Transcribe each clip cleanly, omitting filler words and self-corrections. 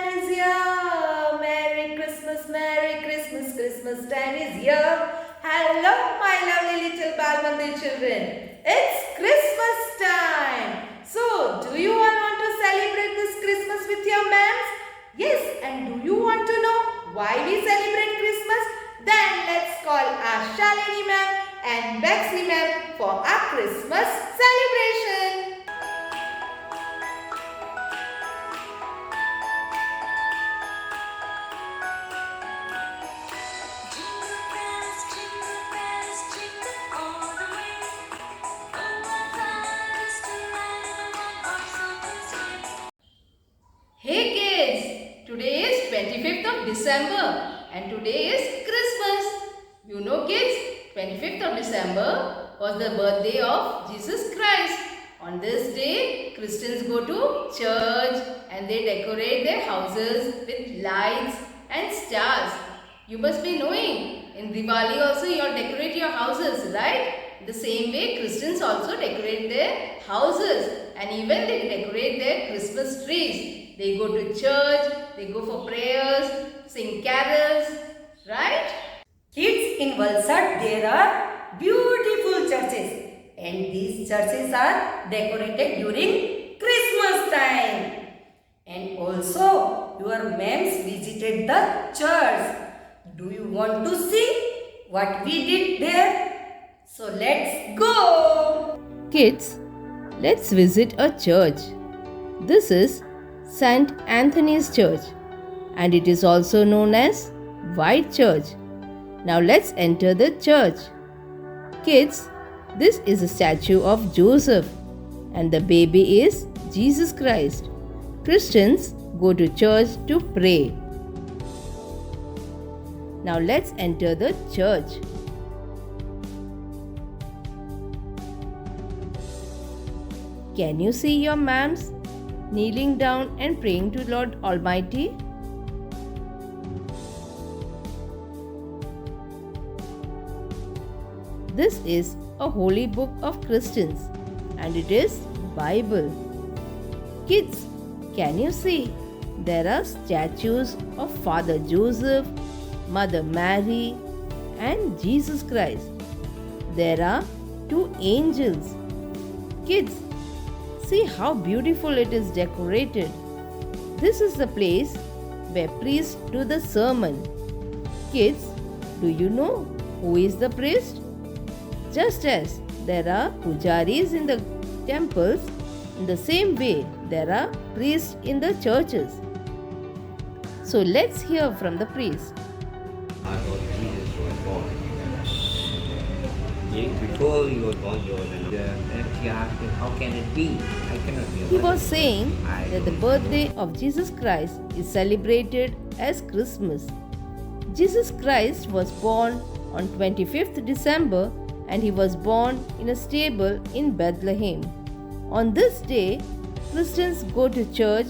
time is here. Merry Christmas, Christmas time is here. Hello, my lovely little Balmandir children. It's Christmas time. So, do you all want to celebrate this Christmas with your mams? Yes, and do you want to know why we celebrate Christmas? Then let's call our Shalini ma'am and Bexley ma'am for our Christmas celebration. Hey kids, today is 25th of December and today is Christmas. You know kids, 25th of December was the birthday of Jesus Christ. On this day, Christians go to church and they decorate their houses with lights and stars. You must be knowing, in Diwali also you all decorate your houses, right? The same way Christians also decorate their houses and even they decorate their Christmas trees. They go to church, they go for prayers, sing carols, right? Kids, in Valsad there are beautiful churches and these churches are decorated during Christmas time. And also your mams visited the church. Do you want to see what we did there? So let's go! Kids, let's visit a church. This is St. Anthony's Church and it is also known as White Church. Now let's enter the church. Kids, this is a statue of Joseph and the baby is Jesus Christ. Christians go to church to pray. Now let's enter the church. Can you see your mams kneeling down and praying to Lord Almighty? This is a holy book of Christians and it is Bible. Kids, can you see? There are statues of Father Joseph, Mother Mary and Jesus Christ. There are two angels. Kids, see how beautiful it is decorated. This is the place where priests do the sermon. Kids, do you know who is the priest? Just as there are pujaris in the temples, in the same way there are priests in the churches. So let's hear from the priest. Our Lord Jesus was born. Before he was born, there was another. And she asked me, how can it be? I cannot be. He was saying that the birthday of Jesus Christ is celebrated as Christmas. Jesus Christ was born on 25th December and he was born in a stable in Bethlehem. On this day, Christians go to church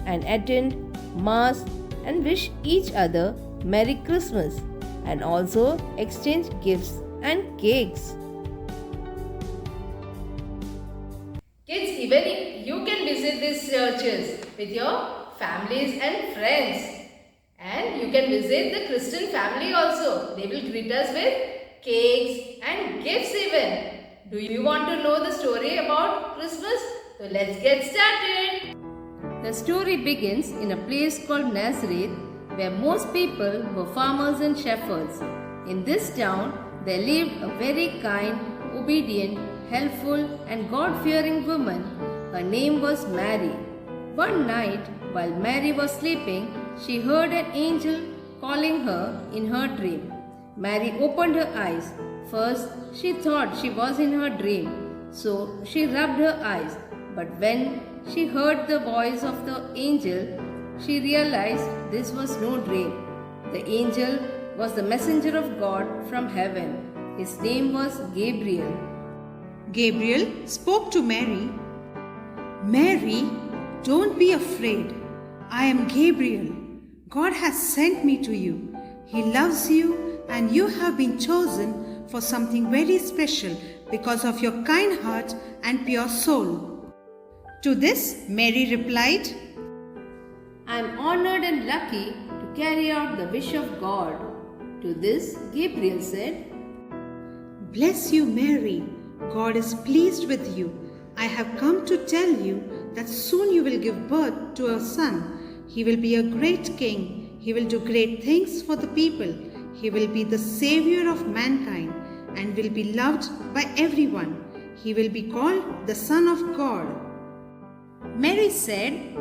and attend Mass and wish each other Merry Christmas and also exchange gifts and cakes. Kids, even you can visit these churches with your families and friends. And you can visit the Christian family also. They will greet us with cakes and gifts even. Do you want to know the story about Christmas? So let's get started. The story begins in a place called Nazareth where most people were farmers and shepherds. In this town, there lived a very kind, obedient, helpful and God-fearing woman. Her name was Mary. One night, while Mary was sleeping, she heard an angel calling her in her dream. Mary opened her eyes. First, she thought she was in her dream, so she rubbed her eyes. But when she heard the voice of the angel, she realized this was no dream. The angel was the messenger of God from heaven. His name was Gabriel. Gabriel spoke to Mary. Mary, don't be afraid. I am Gabriel. God has sent me to you. He loves you and you have been chosen for something very special because of your kind heart and pure soul. To this, Mary replied, I am honored and lucky to carry out the wish of God. To this, Gabriel said, Bless you, Mary. God is pleased with you. I have come to tell you that soon you will give birth to a son. He will be a great king. He will do great things for the people. He will be the savior of mankind and will be loved by everyone. He will be called the Son of God. Mary said,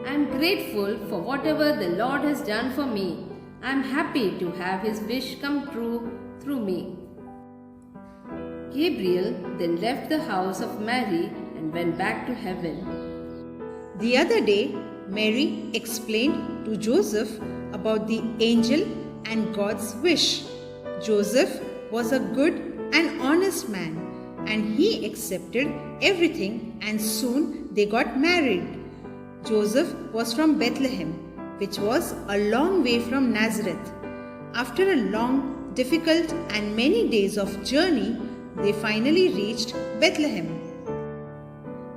I am grateful for whatever the Lord has done for me. I am happy to have his wish come true through me. Gabriel then left the house of Mary and went back to heaven. The other day, Mary explained to Joseph about the angel and God's wish. Joseph was a good and honest man, and he accepted everything, and soon they got married. Joseph was from Bethlehem, which was a long way from Nazareth. After a long, difficult, and many days of journey, they finally reached Bethlehem.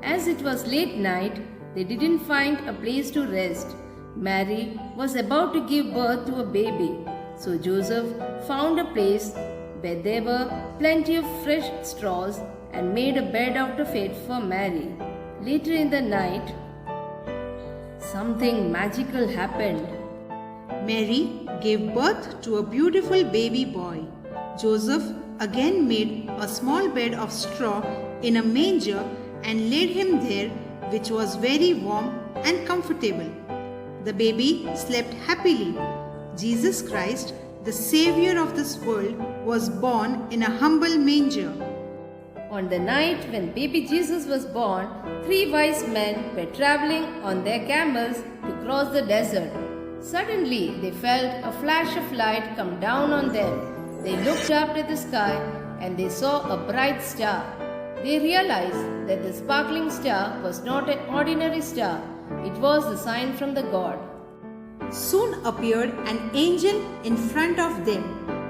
As it was late night, they didn't find a place to rest. Mary was about to give birth to a baby, so Joseph found a place where there were plenty of fresh straws and made a bed out of it for Mary. Later in the night, something magical happened. Mary gave birth to a beautiful baby boy. Joseph again made a small bed of straw in a manger and laid him there, which was very warm and comfortable. The baby slept happily. Jesus Christ, the Savior of this world, was born in a humble manger. On the night when baby Jesus was born, 3 wise men were traveling on their camels to cross the desert. Suddenly, they felt a flash of light come down on them. They looked up at the sky and they saw a bright star. They realized that the sparkling star was not an ordinary star. It was the sign from the God. Soon appeared an angel in front of them.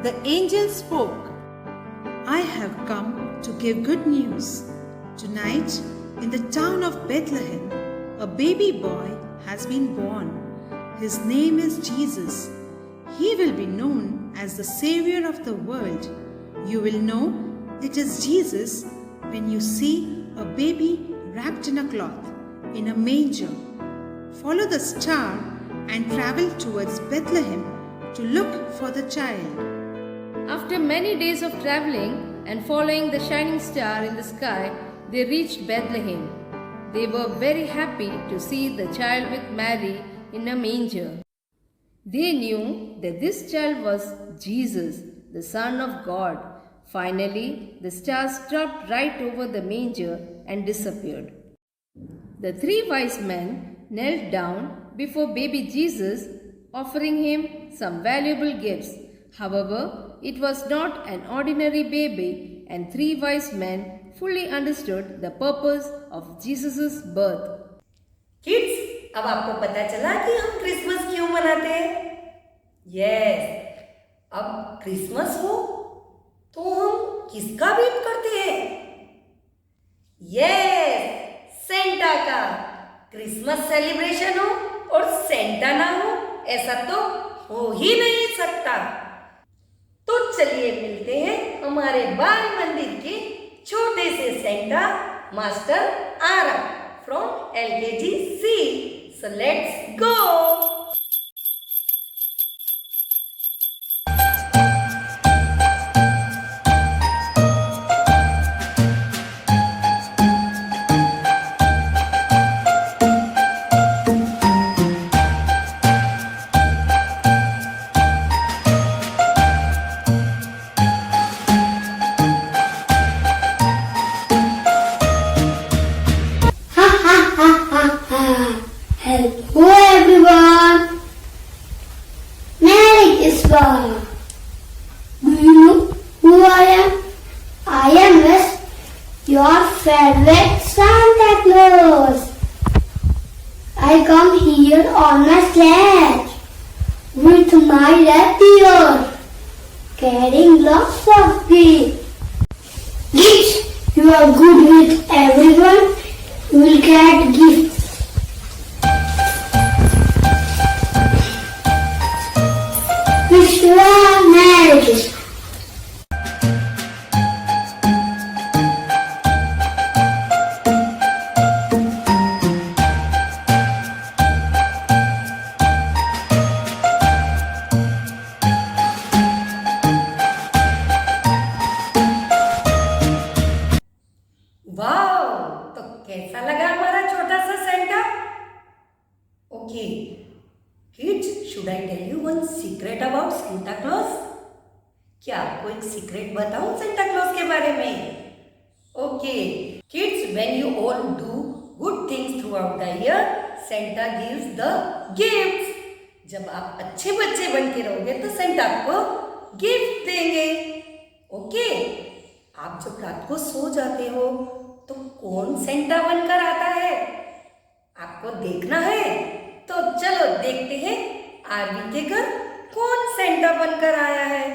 The angel spoke, I have come to give good news. Tonight, in the town of Bethlehem, a baby boy has been born. His name is Jesus. He will be known as the Savior of the world. You will know it is Jesus when you see a baby wrapped in a cloth in a manger. Follow the star and travel towards Bethlehem to look for the child. After many days of traveling and following the shining star in the sky, they reached Bethlehem. They were very happy to see the child with Mary in a manger. They knew that this child was Jesus, the Son of God. Finally, the star stopped right over the manger and disappeared. The 3 wise men knelt down before baby Jesus, offering him some valuable gifts. However, it was not an ordinary baby, and 3 wise men fully understood the purpose of Jesus' birth. Kids, अब आपको पता चला कि हम Christmas क्यों मनाते हैं? Yes, अब क्रिसमस हो तो हम किसका वेट करते हैं? यस, सेंटा का। क्रिसमस सेलिब्रेशन हो और सेंटा ना हो, ऐसा तो हो ही नहीं सकता। तो चलिए मिलते हैं हमारे बाल मंदिर के छोटे से Santa master Aarav from LKG C. So let's go! Hello everyone! Merry Christmas! Do you know who I am? I am Wes, your favorite Santa Claus. I come here on my sledge with my reindeer, carrying lots of gifts. Gifts, you are good with everyone, you will get gifts. should I tell you one secret about Santa Claus? क्या आपको एक secret बताऊं Santa Claus के बारे में? Okay kids, when you all do good things through out the year, Santa gives the gifts. जब आप अच्छे बच्चे बन के रहोगे तो सेंटा आपको गिफ्ट देंगे। ओके, आप जब रात को सो जाते हो तो कौन सेंटा बनकर आता है आपको देखना है? तो चलो देखते हैं आरवी के घर कौन सेंटा बनकर आया है।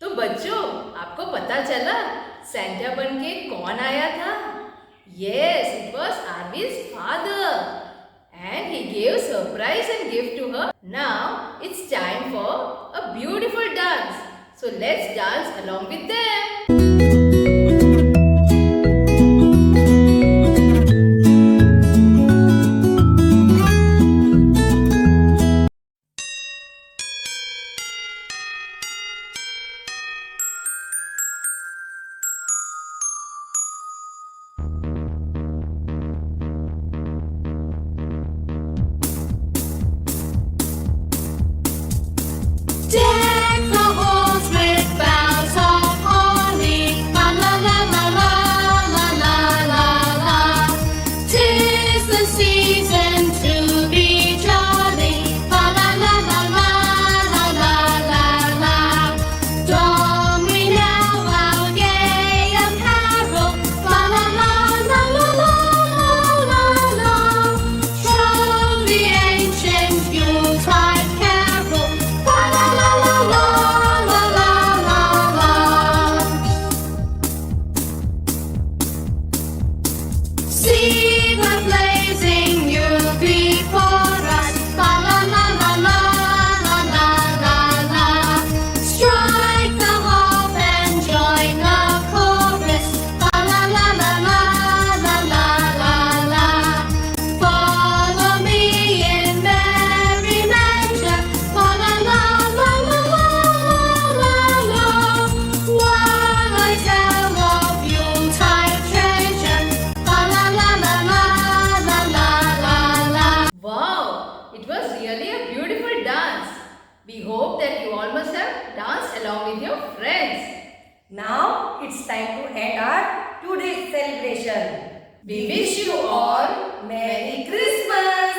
तो बच्चों, आपको पता चला सेंटा बन के कौन आया था? Yes, it was Arvi's father, and he gave surprise and gift to her. Now it's time for a beautiful dance. So let's dance along with them. Deck the halls with boughs of holly, la la la la la la la la la. 'Tis the season to be jolly, la la la la la la la la la. Don we now our gay apparel, la la la la la la la la. Troll the ancient Yuletide carol, la la la la la la la la. See the blazing Yule before us, la la la la la la la la la. Strike the harp and join the chorus, la la la la la la la la la. Follow me in merry measure, la la la la la la la la. While I tell of Yuletide treasure, la la la la la la la la la. Wow, it was really a beautiful dance. We hope that you all must have danced along with your friends. Now it's time to end our today's celebration. We wish you all Merry Christmas!